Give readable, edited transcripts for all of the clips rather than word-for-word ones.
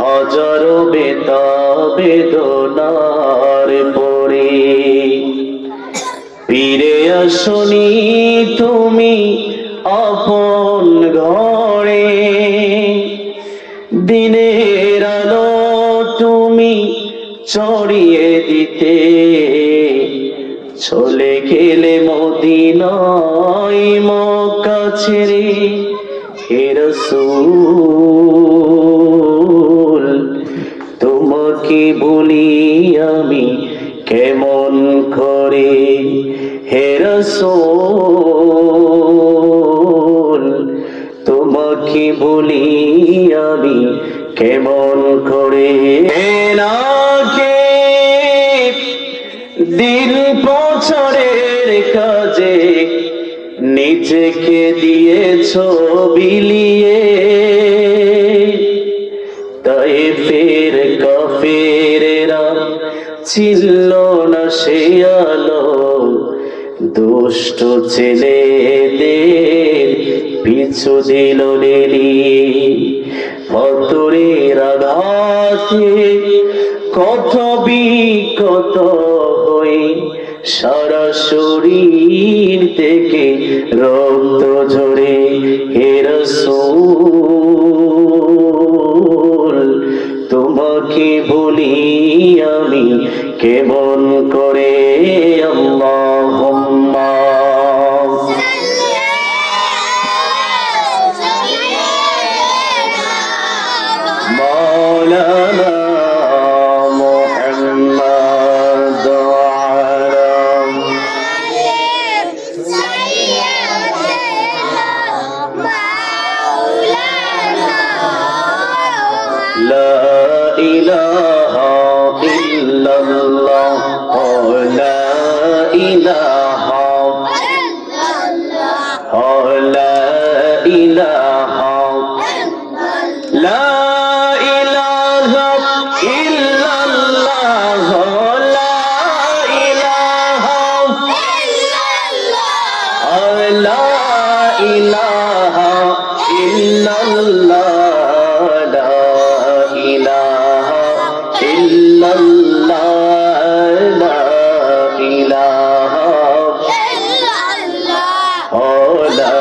হাজারো বেদনার পরে ফিরে আসনি তুমি আপন ঘরে। দিনের আলো তুমি ছড়িয়ে দিতে চলে গেলে মদিনায় মক্কা ছেড়ে। হে রাসূল তোমাকে বলি আমি কেমন করে। হে রাসূল তোমাকে বলি আমি কেমন করে। নাকে দিল প্রচারের কাজে নিজেকে দিয়েছো বিলিয়ে। তায়েফের কাফেরেরা ছিল না সে আলো, দুষ্ট ছেলেদের পিছু দিল নেলি। পাথরের আঘাতে কত বিকত হয়ে সারা শরীর থেকে রক্ত ঝরে। হে রাসূল তোমাকে বলি আমি কেমন করে। আল্লাহুম্মা মাওলানা মুহাম্মদ আলা লা ইলাহা ইল্লাল্লাহ লা ইলাহা লা ইলাহা লা ইলাহা ইল্লাল্লাহ লা ইলাহা লা ইলাহা ইল্লাল্লাহ লা ইলাহা ইল্লাল্লাহ লা ইলাহা লা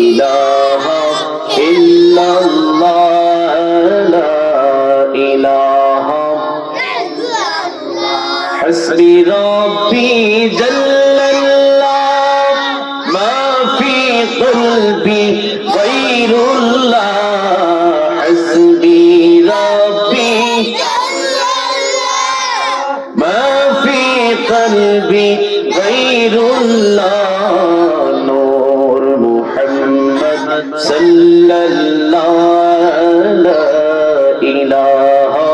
ইলাহা ইল্লাল্লাহ লা ইলাহা। হাসবি রাব্বি জাল্লাল্লাহ মা ফি কলবি গায়রুল্লাহ। হাসবি রাব্বি মা ফি কলবি গায়রুল্লাহ। নূর মুহাম্মদ সাল্লাল্লাহ লা ইলাহা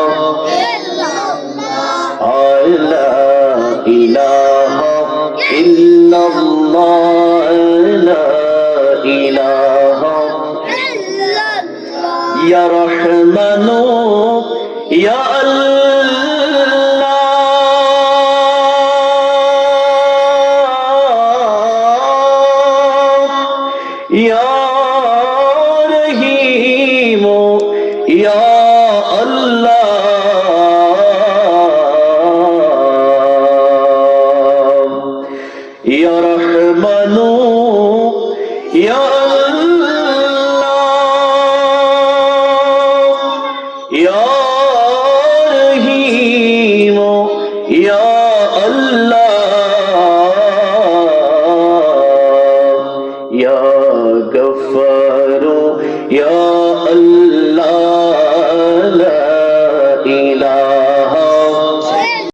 লা ইলাহা ইল্লাল্লাহ লা ইলাহা। ইয়া রহমানু ইয়া আল্লাহ ইয়া রহিমু ইয়া আল্লাহ। ইয়া রহমানু ইয়া আল্লাহ ইয়া রহিমু ইয়া আল্লাহ ইয়া গফফারু ইয়া আল্লাহ।